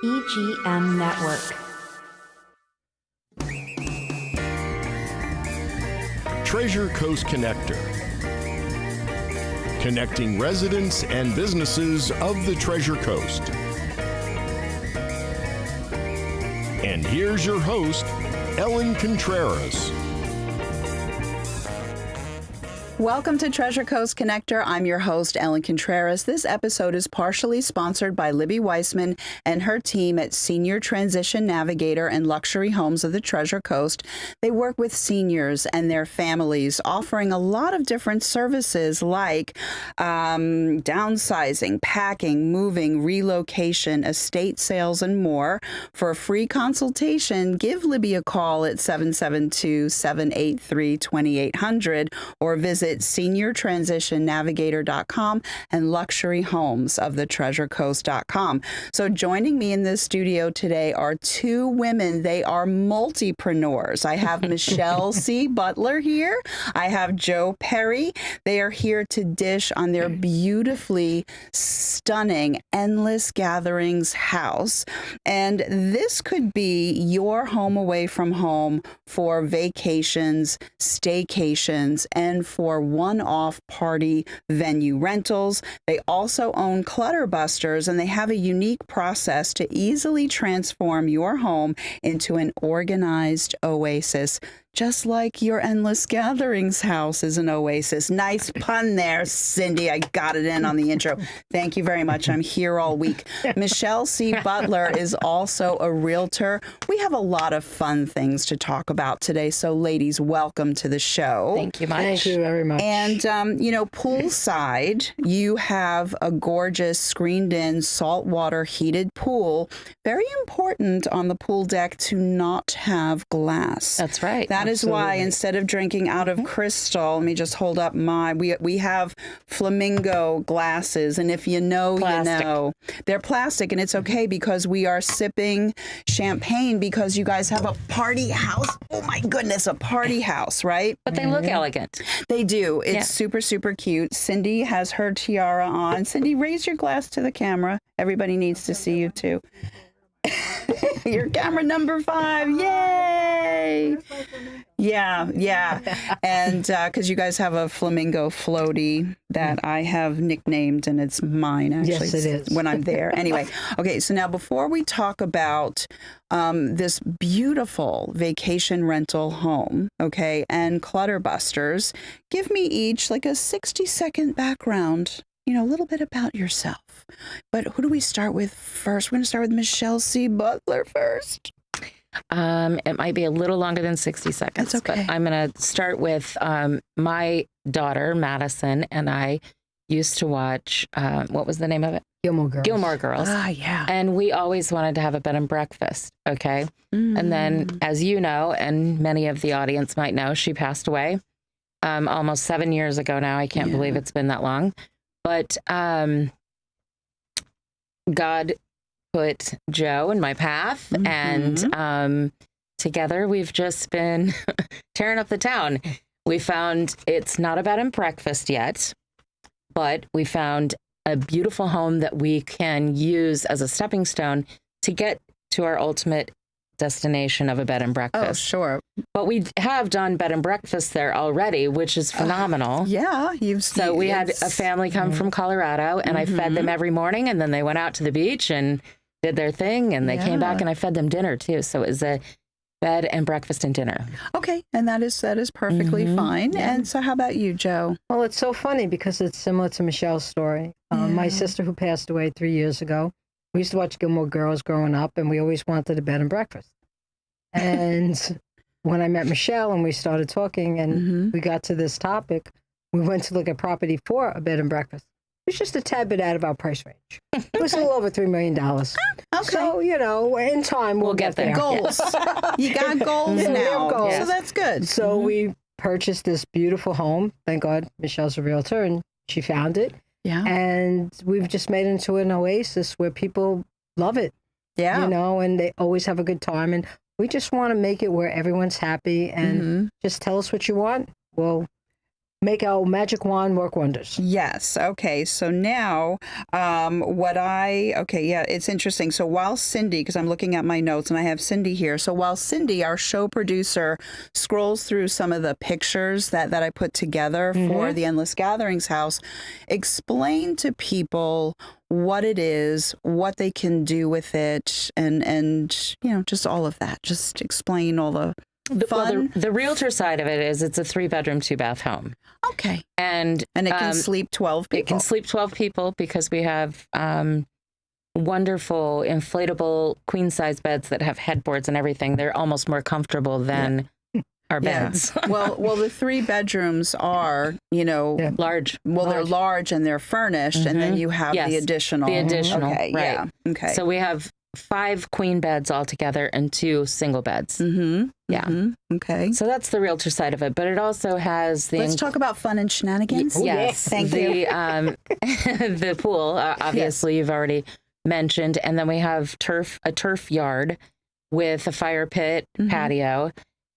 EGM Network. Treasure Coast Connector. Connecting residents and businesses of the Treasure Coast. And here's your host, Ellen Contreras. Welcome to Treasure Coast Connector. I'm your host, Ellen Contreras. This episode is partially sponsored by Libby Weissman and her team at Senior Transition Navigator and Luxury Homes of the Treasure Coast. They work with seniors and their families, offering a lot of different services like downsizing, packing, moving, relocation, estate sales, and more. For a free consultation, give Libby a call at 772-783-2800 or visit seniortransitionnavigator.com and luxuryhomesofthetreasurecoast.com. So joining me in this studio today are two women. They are multipreneurs. I have Michelle C. Butler here. I have Joe Perri. They are here to dish on their beautifully stunning Endless Gatherings house. And this could be your home away from home for vacations, staycations, and for one-off party venue rentals. They also own Clutter Busters, and they have a unique process to easily transform your home into an organized oasis, just like your Endless Gatherings house is an oasis. Nice pun there, Cindy. I got it in on the intro. Thank you very much. I'm here all week. Michelle C. Butler is also a realtor. We have a lot of fun things to talk about today. So, ladies, welcome to the show. Thank you much. Thank you very much. And, poolside, you have a gorgeous screened-in saltwater heated pool. Very important on the pool deck to not have glass. That's right. That is why instead of drinking out of crystal, let me just hold up we have flamingo glasses. And if you know, Plastic. you know. They're plastic, and it's okay because we are sipping champagne because you guys have a party house. Oh my goodness, a party house, right? But they look elegant. They do. It's Yeah. super, super cute. Cindy has her tiara on. Cindy, raise your glass to the camera. Everybody needs to see you too. Your camera number 5. Yay! Yeah. And because you guys have a flamingo floaty that I have nicknamed, and it's mine, actually. Yes, it is. When I'm there. Anyway, okay, so now before we talk about this beautiful vacation rental home, okay, and Clutter Busters, give me each like a 60-second background. A little bit about yourself. But who do we start with first? We're going to start with Michelle C. Butler first. It might be a little longer than 60 seconds. That's okay. But I'm going to start with my daughter, Madison, and I used to watch, what was the name of it? Gilmore Girls. Gilmore Girls. Ah, yeah. And we always wanted to have a bed and breakfast, okay? And then, as you know, and many of the audience might know, she passed away almost 7 years ago now. I can't believe it's been that long. But God put Joe in my path, and together we've just been tearing up the town. We found it's not a bed and breakfast yet, but we found a beautiful home that we can use as a stepping stone to get to our ultimate destination of a bed and breakfast. Oh, sure. But we have done bed and breakfast there already, which is phenomenal. Yeah, you've seen. So we had a family come from Colorado, and I fed them every morning, and then they went out to the beach and did their thing, and they came back, and I fed them dinner too. So it was a bed and breakfast and dinner. Okay, and that is perfectly fine. Yeah. And so how about you, Joe? Well, it's so funny because it's similar to Michelle's story. My sister, who passed away 3 years ago, we used to watch Gilmore Girls growing up, and we always wanted a bed and breakfast. And when I met Michelle and we started talking and we got to this topic, we went to look at property for a bed and breakfast. It was just a tad bit out of our price range. It was a little over $3 million. Okay. So, in time, we'll get there. Goals. You got goals Yeah, we have now. goals. So that's good. So we purchased this beautiful home. Thank God Michelle's a realtor and she found it. Yeah. And we've just made it into an oasis where people love it. Yeah. And they always have a good time. And we just want to make it where everyone's happy and just tell us what you want. We'll make our magic wand work wonders. Yes. Okay. So now, it's interesting. So while Cindy, because I'm looking at my notes and I have Cindy here. So while Cindy, our show producer, scrolls through some of the pictures that I put together for the Endless Gatherings house, explain to people what it is, what they can do with it, and just all of that. Just explain all the fun. The realtor side of it is it's a 3-bedroom, 2-bath home. Okay. And it can sleep 12 people. It can sleep 12 people because we have wonderful inflatable queen-size beds that have headboards and everything. They're almost more comfortable than our beds. Well, the 3 bedrooms are, large. Well, they're large and they're furnished, and then you have the additional. The additional, okay, right. Yeah. Okay. So we have 5 queen beds altogether and 2 single beds. Okay. So that's the realtor side of it, but it also has the. Let's talk about fun and shenanigans. Yes, Thank you. The pool. Obviously, you've already mentioned, and then we have a turf yard with a fire pit, patio,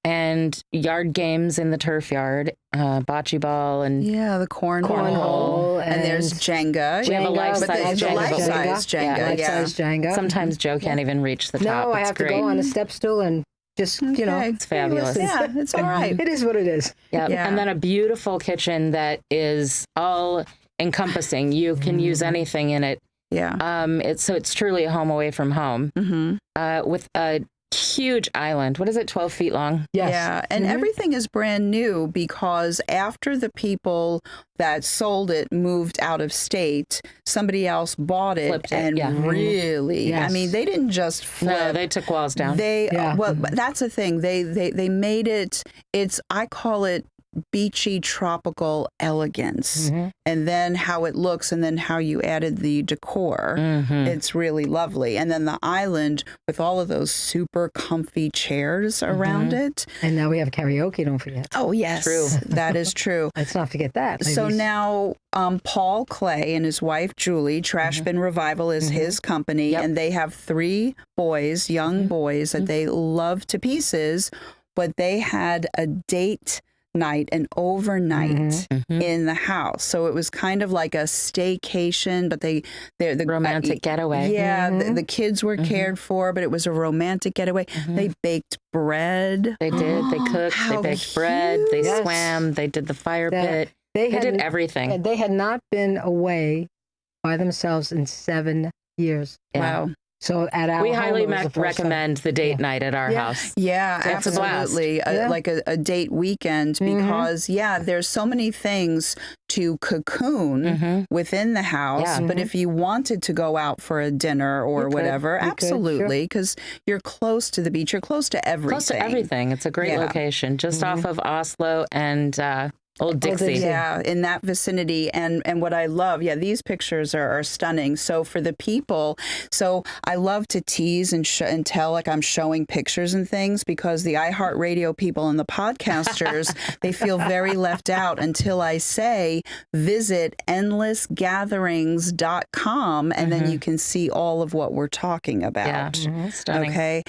and yard games in the turf yard, bocce ball and the cornhole, and there's Jenga. We have a life-size Jenga. Life-size Jenga. Life-size Jenga. Sometimes Joe can't even reach the top. No, I have to go on a step stool and just, it's fabulous. Yeah, it's all right. It is what it is. Yeah. And then a beautiful kitchen that is all encompassing. You can use anything in it. Yeah. It's truly a home away from home. With a huge island. What is it? 12 feet long? Yes. Yeah. And everything is brand new because after the people that sold it moved out of state, somebody else bought it. Flipped it, and really, Yes. I mean, they didn't just flip. No, they took walls down. Well, that's the thing. They made it, I call it beachy tropical elegance, and then how it looks, and then how you added the decor. It's really lovely. And then the island with all of those super comfy chairs around it. And now we have karaoke, don't forget. Oh, yes. True. That is true. Let's not forget that. So ladies. now Paul Clay and his wife Julie, Trash Bin Revival is his company, and they have 3 boys, young boys that they love to pieces, but they had a date night, an overnight in the house. So it was kind of like a staycation, but they're the romantic getaway. Yeah, the kids were cared for, but it was a romantic getaway. They baked bread. They did. They cooked. How They baked bread. They Yes. swam. They did the fire pit. They did everything. And they had not been away by themselves in 7 years. Yeah. Wow. So at our We home, highly it was the first recommend the date night at our Yeah. house. Yeah, It's a blast. absolutely. Like a date weekend because, there's so many things to cocoon within the house. Yeah. But if you wanted to go out for a dinner or You could. whatever, You could, absolutely, because you're close to the beach. You're close to everything. Close to everything. It's a great location, just off of Oslo and Old Dixie. Yeah, in that vicinity. And what I love, these pictures are stunning. So for the people, so I love to tease and tell like I'm showing pictures and things because the iHeartRadio people and the podcasters, they feel very left out until I say visit endlessgatherings.com and then you can see all of what we're talking about. Yeah, stunning. Okay.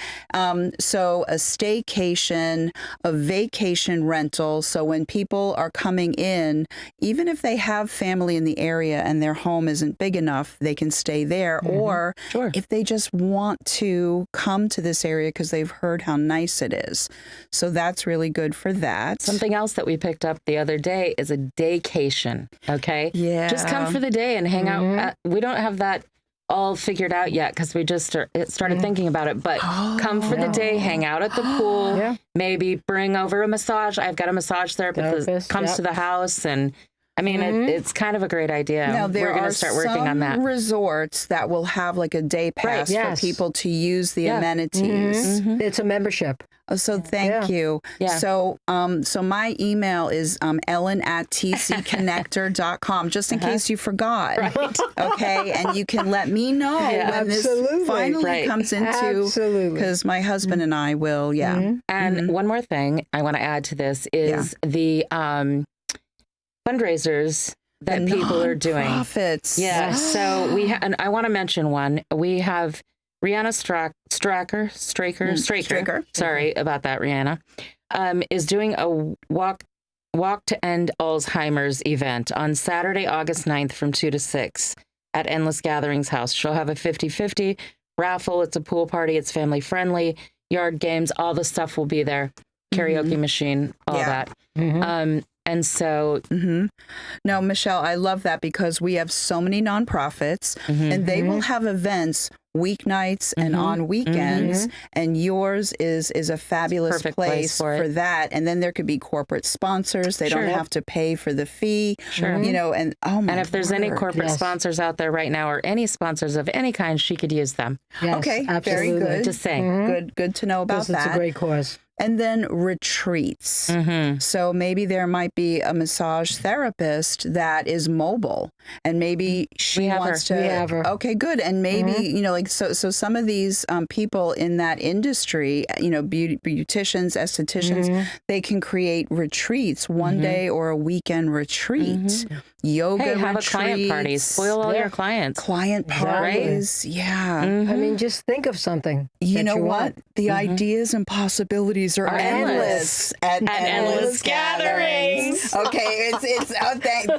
So a staycation, a vacation rental. So when people are coming in, even if they have family in the area and their home isn't big enough, they can stay there. Or if they just want to come to this area because they've heard how nice it is. So that's really good for that. Something else that we picked up the other day is a daycation. Okay. Yeah. Just come for the day and hang out. We don't have that all figured out yet because we just started thinking about it. But come for the day, hang out at the pool, maybe bring over a massage. I've got a massage therapist that comes to the house. And I mean, it's kind of a great idea. Now, there We're going are to start working on that. some resorts that will have like a day pass for people to use the amenities. It's a membership. So thank you. Yeah. So so my email is ellen@tcconnector.com, just in case you forgot. Right. Okay. And you can let me know when this finally comes into, because my husband and I will. And one more thing I want to add to this is the fundraisers that people are doing. Profits. Yeah. So and I want to mention one. We have Rihanna Straker. Sorry about that, Rihanna. Is doing a walk Walk to End Alzheimer's event on Saturday, August 9th from 2 to 6 at Endless Gatherings House. She'll have a 50-50 raffle. It's a pool party. It's family friendly. Yard games, all the stuff will be there. Karaoke machine, all that. And so... No, Michelle, I love that because we have so many nonprofits and they will have events weeknights and on weekends, and yours is a fabulous Perfect place for that. And then there could be corporate sponsors. They don't have to pay for the fee, you know, and oh my And if there's any corporate sponsors out there right now or any sponsors of any kind, she could use them. Yes, okay, absolutely. very good. Just saying. Good to know about that. It's a great cause. And then retreats. So maybe there might be a massage therapist that is mobile, and maybe she wants to. We have her. Okay, good. And maybe you know, like so some of these people in that industry, you know, beauticians, estheticians, they can create retreats, one day or a weekend retreat, yoga Hey, have retreats, a client party. Spoil all your clients. client parties. Yeah. I mean, just think of something. You that know you what? want. The ideas and possibilities are endless at Endless Gatherings. Okay, it's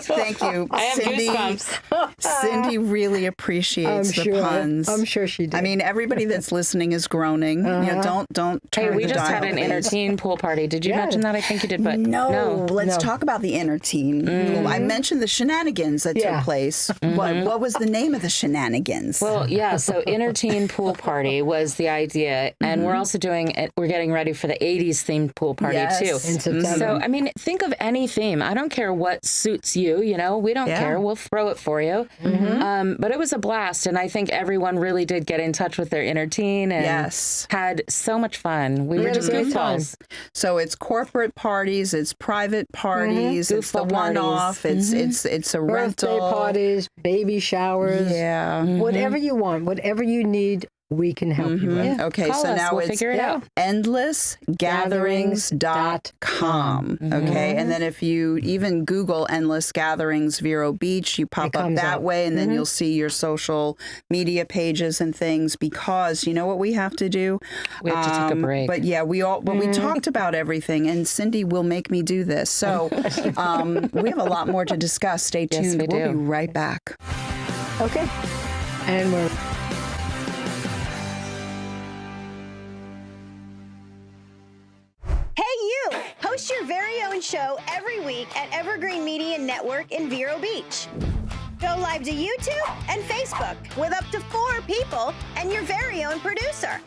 thank you, I have Cindy. goosebumps. Cindy really appreciates the puns. I'm sure she did. I mean, everybody that's listening is groaning. You know, don't Hey, turn we the just dial, had an please. inner teen pool party. Did you mention that? I think you did, but No, let's No. talk about the inner teen pool. I mentioned the shenanigans that took place. What was the name of the shenanigans? Well, yeah. So inner teen pool party was the idea, and we're also doing it. We're getting ready for the '80s themed pool party Yes. too. In September. So I mean, think of any theme. I don't care what suits you. You know, we don't care. We'll throw it for you. But it was a blast, and I think everyone really did get in touch with their inner teen and had so much fun. We were had a just great time. goofballs. So it's corporate parties, it's private parties, it's the Goofball one-off, parties. it's a birthday rental. parties, baby showers, Yeah. whatever you want, whatever you need, we can help you with. Okay, Call so us. now We'll it's figure it out. endlessgatherings.com. Okay, and then if you even Google Endless Gatherings Vero Beach, you pop up comes that up. way, and then you'll see your social media pages and things. Because you know what we have to do? We have to take a break. But yeah, we talked about everything, and Cindy will make me do this. So we have a lot more to discuss. Stay tuned. Yes, we We'll do. be right back. Okay. And we're Hey, you! Host your very own show every week at Evergreen Media Network in Vero Beach. Go live to YouTube and Facebook with up to 4 people and your very own producer.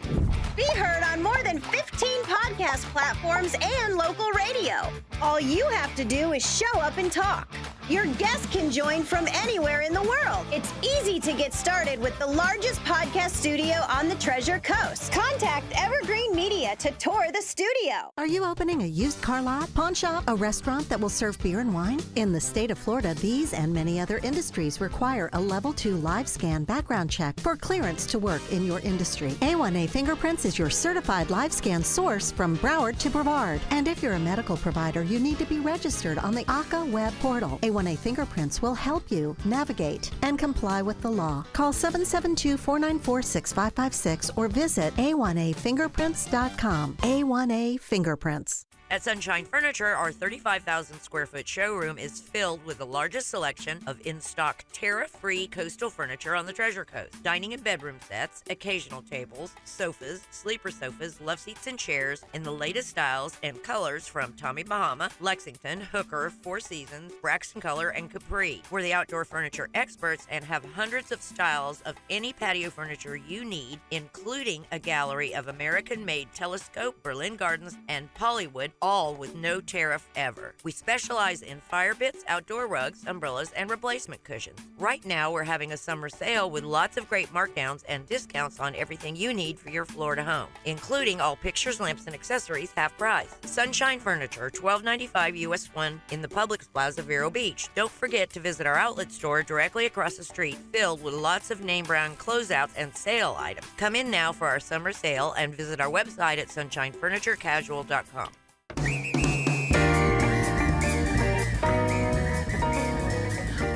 Be heard on more than 15 podcast platforms and local radio. All you have to do is show up and talk. Your guests can join from anywhere in the world. It's easy to get started with the largest podcast studio on the Treasure Coast. Contact Evergreen Media to tour the studio. Are you opening a used car lot, pawn shop, a restaurant that will serve beer and wine? In the state of Florida, these and many other industries require a Level 2 live scan background check for clearance to work in your industry. A1A Fingerprints is your certified live scan source from Broward to Brevard. And if you're a medical provider, you need to be registered on the ACA web portal. A1A Fingerprints will help you navigate and comply with the law. Call 772-494-6556 or visit a1afingerprints.com. A1A Fingerprints. At Sunshine Furniture, our 35,000 square foot showroom is filled with the largest selection of in-stock tariff-free coastal furniture on the Treasure Coast. Dining and bedroom sets, occasional tables, sofas, sleeper sofas, love seats and chairs in the latest styles and colors from Tommy Bahama, Lexington, Hooker, Four Seasons, Braxton Color, and Capri. We're the outdoor furniture experts and have hundreds of styles of any patio furniture you need, including a gallery of American-made Telescope, Berlin Gardens, and Pollywood, all with no tariff ever. We specialize in fire pits, outdoor rugs, umbrellas, and replacement cushions. Right now, we're having a summer sale with lots of great markdowns and discounts on everything you need for your Florida home, including all pictures, lamps, and accessories half price. Sunshine Furniture, $12.95 US 1 in the Publix Plaza, Vero Beach. Don't forget to visit our outlet store directly across the street, filled with lots of name brand closeouts and sale items. Come in now for our summer sale and visit our website at sunshinefurniturecasual.com.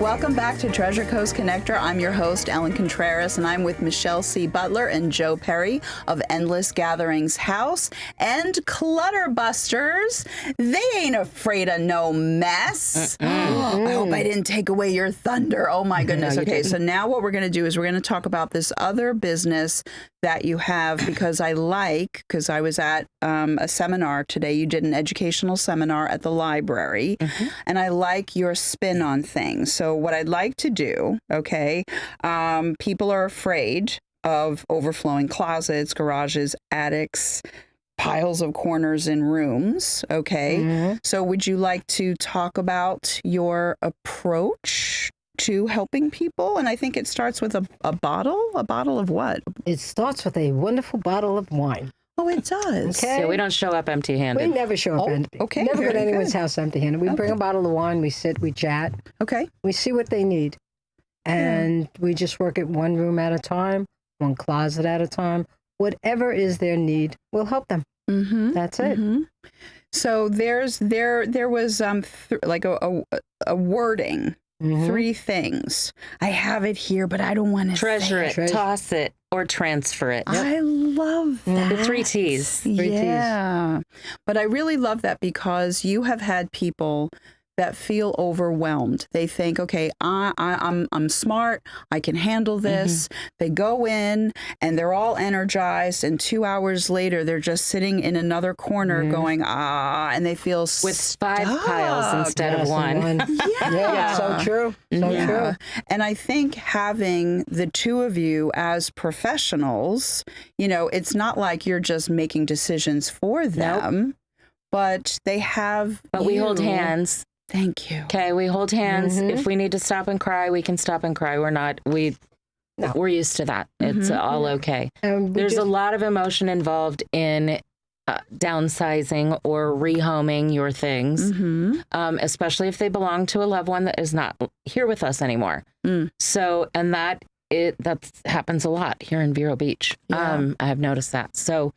Welcome back to Treasure Coast Connector. I'm your host, Ellen Contreras, and I'm with Michelle C. Butler and Joe Perri of Endless Gatherings House and Clutter Busters. They ain't afraid of no mess. I hope I didn't take away your thunder. Oh, my goodness. Okay, so now what we're going to do is we're going to talk about this other business that you have because I was at a seminar today. You did an educational seminar at the library, and I like your spin on things. So what I'd like to do, okay, people are afraid of overflowing closets, garages, attics, piles of corners in rooms, okay? So would you like to talk about your approach to helping people? And I think it starts with a bottle. A bottle of what? It starts with a wonderful bottle of wine. Oh, it does. Okay. Yeah, we don't show up empty-handed. We never show up empty. okay, Never go to very anyone's good. house empty-handed. We bring a bottle of wine, we sit, we chat, Okay. we see what they need. And we just work it one room at a time, one closet at a time. Whatever is their need, we'll help them. That's it. So there was like a wording. 3 things. I have it here, but I don't want to Treasure it, Treasure. toss it, or transfer it. I love that. The 3 T's. Yeah. But I really love that because you have had people that feel overwhelmed. They think, okay, I'm smart. I can handle this. They go in and they're all energized. And 2 hours later, they're just sitting in another corner going, and they feel With 5 piles instead of Yes, one. Yeah, so true. So true. And I think having the 2 of you as professionals, it's not like you're just making decisions for them, but they have. But we hold hands. Thank you. Okay, we hold hands. If we need to stop and cry, we can stop and cry. We're used to that. It's all okay. There's a lot of emotion involved in downsizing or rehoming your things, especially if they belong to a loved one that is not here with us anymore. So, and that happens a lot here in Vero Beach. I have noticed that. So,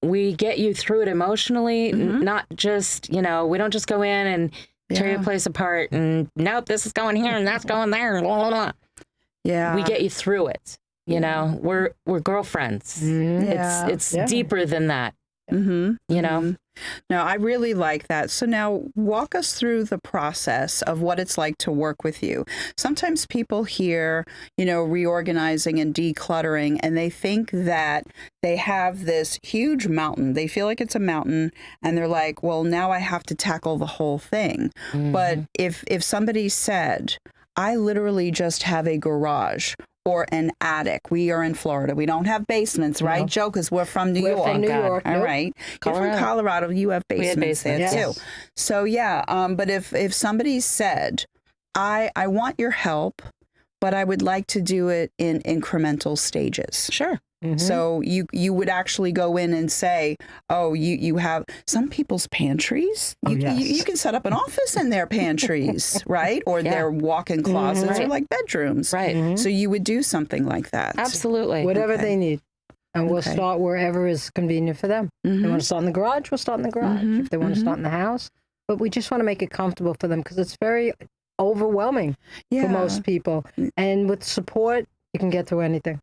we get you through it emotionally, not just, we don't just go in and tear your place apart and nope, this is going here and that's going there. Blah, blah, blah. Yeah. We get you through it. We're girlfriends. It's deeper than that. No, I really like that. So now walk us through the process of what it's like to work with you. Sometimes people hear, reorganizing and decluttering, and they think that they have this huge mountain. They feel like it's a mountain, and they're like, well, now I have to tackle the whole thing. But if somebody said, I literally just have a garage or an attic. We are in Florida. We don't have basements, right, Joe? Because we're from New York. From New York. All right. You're from Colorado. You have basements there, too. So, but if somebody said, I want your help, but I would like to do it in incremental stages. Sure. So you would actually go in and say, oh, you have some people's pantries. You can set up an office in their pantries, right? Or their walk-in closets or like bedrooms. Right. So you would do something like that. Absolutely. Whatever they need. And we'll start wherever is convenient for them. If they want to start in the garage, we'll start in the garage. If they want to start in the house. But we just want to make it comfortable for them because it's very overwhelming for most people. And with support, you can get through anything.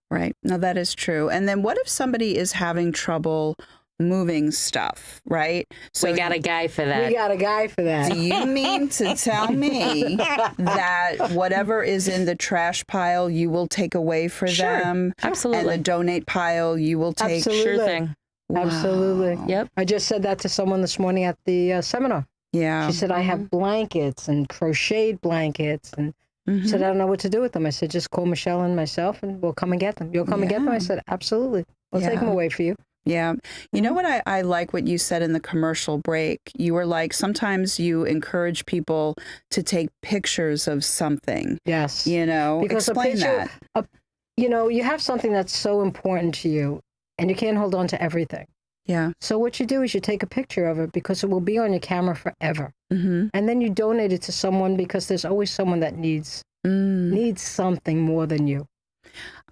Right. No, that is true. And then what if somebody is having trouble moving stuff, right? So we got a guy for that. We got a guy for that. Do you mean to tell me that whatever is in the trash pile, you will take away for them? Absolutely. And the donate pile, you will take? Absolutely. Sure thing. Wow. Absolutely. Yep. I just said that to someone this morning at the seminar. Yeah. She said, I have blankets and crocheted blankets. And she said, I don't know what to do with them. I said, just call Michelle and myself and we'll come and get them. You'll come and get them? I said, absolutely. We'll take them away for you. Yeah. You know what I like what you said in the commercial break? You were like, sometimes you encourage people to take pictures of something. Yes. Because explain that. You have something that's so important to you and you can't hold on to everything. Yeah. So what you do is you take a picture of it because it will be on your camera forever. And then you donate it to someone because there's always someone that needs something more than you.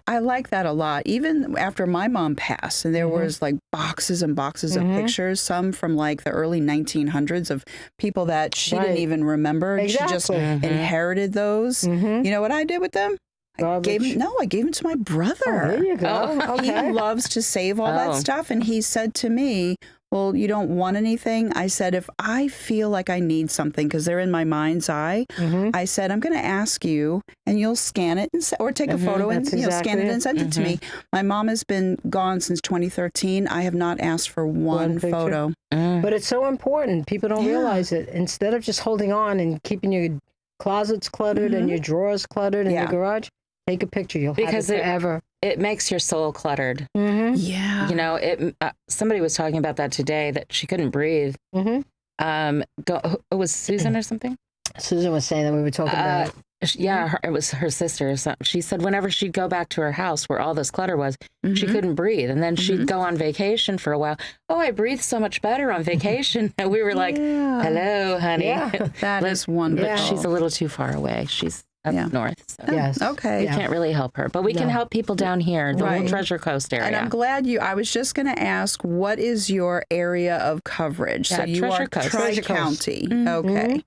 I like that a lot. Even after my mom passed, and there was like boxes and boxes of pictures, some from like the early 1900s of people that she didn't even remember. Exactly. She just inherited those. You know what I did with them? I gave them to my brother. Oh, there you go. Okay. He loves to save all that stuff. And he said to me, well, you don't want anything? I said, if I feel like I need something, because they're in my mind's eye, I said, I'm going to ask you, and you'll scan it or take a photo and scan it and send it to me. My mom has been gone since 2013. I have not asked for one photo. But it's so important. People don't realize it. Instead of just holding on and keeping your closets cluttered and your drawers cluttered in your garage, take a picture. You'll have it forever. It makes your soul cluttered. Yeah. You know, somebody was talking about that today, that she couldn't breathe. It was Susan or something? Susan was saying that we were talking about it. Yeah, it was her sister or something. She said whenever she'd go back to her house where all this clutter was, she couldn't breathe. And then she'd go on vacation for a while. Oh, I breathe so much better on vacation. And we were like, hello, honey. Yeah, that is wonderful. But she's a little too far away. She's up north. So. Yes. Okay. We can't really help her, but we can help people down here, the whole Treasure Coast area. And I'm glad I was just going to ask, what is your area of coverage? Yeah, so you Treasure are Coast. Tri-County. Okay.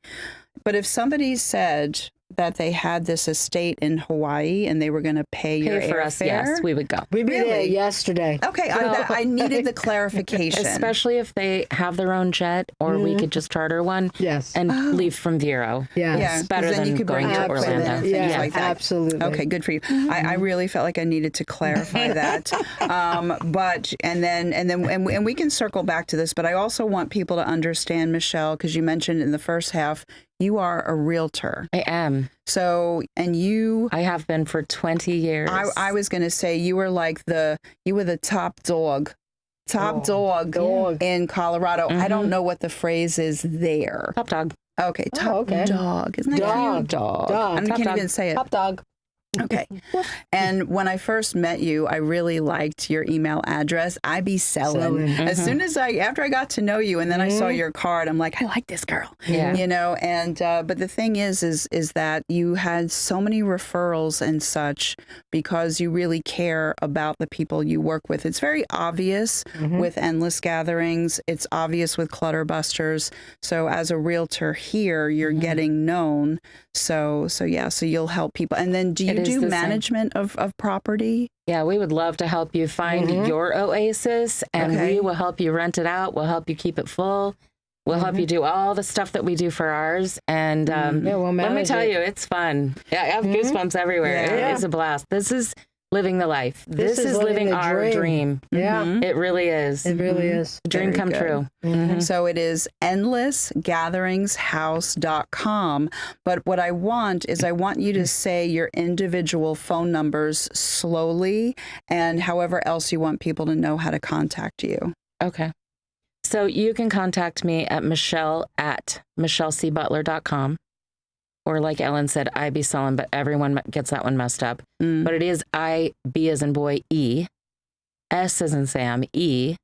But if somebody said that they had this estate in Hawaii and they were going to pay your for airfare? us, yes, we would go. We'd be there yesterday. Okay, I needed the clarification. Especially if they have their own jet, or we could just charter one and leave from Vero. Yeah, It's better then than you could going bring to your Orlando. equipment and things like that. Absolutely. Okay, good for you. I really felt like I needed to clarify that. But and we can circle back to this, but I also want people to understand, Michelle, because you mentioned in the first half, you are a realtor. I am. So, and I have been for 20 years. I was going to say you were the top dog. In Colorado. I don't know what the phrase is there. Top dog. Okay, top dog. Isn't that cute? Dog. I can't even say it. Top dog. Okay. And when I first met you, I really liked your email address. I be selling. As soon as after I got to know you and then I saw your card, I'm like, I like this girl. Yeah. You know, and but the thing is that you had so many referrals and such because you really care about the people you work with. It's very obvious with Endless Gatherings. It's obvious with Clutter Busters. So as a realtor here, you're getting known. So you'll help people. And then do you do management of property? Yeah, we would love to help you find your oasis, and we will help you rent it out. We'll help you keep it full. We'll help you do all the stuff that we do for ours. And let me tell you, it's fun. Yeah, I have goosebumps everywhere. It is a blast. This is living the life. This is living our dream. Yeah. It really is. It really is. Dream come true. So it is endlessgatheringshouse.com. But what I want you to say your individual phone numbers slowly and however else you want people to know how to contact you. Okay. So you can contact me at michelle@michellcbutler.com. Or like Ellen said, I be selling, but everyone gets that one messed up. But it is I-B as in boy, E, S as in Sam, E,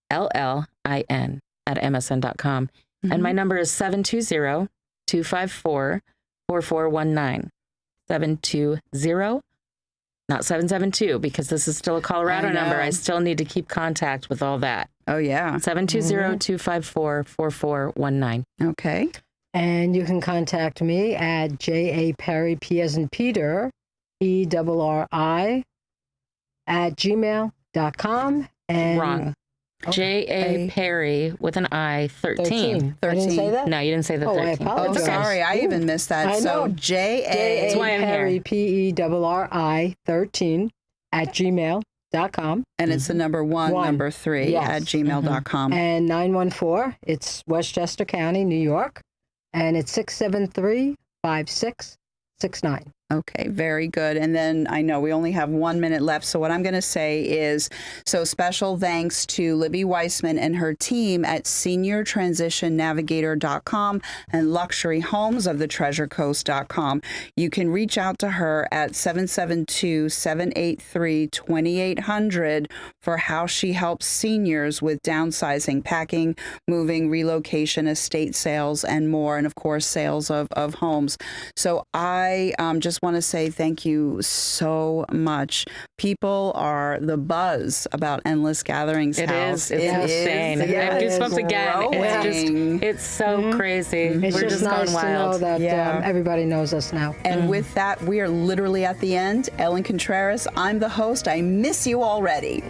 L-L-I-N @msn.com. And my number is 720-254-4419. 720, not 772, because this is still a Colorado number. I still need to keep contact with all that. Oh, yeah. 720-254-4419. Okay. And you can contact me at Perri, P as in Peter, ERRI @gmail.com. And Wrong. J.A. Perri with an I, 13. 13. I didn't say that? No, you didn't say the 13. I apologize. Oh, sorry. I even missed that. I So know. J.A. That's why I'm Perri, here. PERRI 13 @gmail.com. And it's the number 3 Yes. @gmail.com. And 914, it's Westchester County, New York. And it's 673-5669. Okay, very good. And then I know we only have 1 minute left. So what I'm going to say is, so special thanks to Libby Weissman and her team at seniortransitionnavigator.com and luxuryhomesofthetreasurecoast.com. You can reach out to her at 772-783-2800 for how she helps seniors with downsizing, packing, moving, relocation, estate sales, and more. And of course, sales of homes. So I just just want to say thank you so much. People are the buzz about Endless Gatherings It House. is. It's insane. I have goosebumps again. It's so crazy. It's We're just just nice going to know wild. that Yeah. everybody knows us now. And with that, we are literally at the end. Ellen Contreras, I'm the host. I miss you already.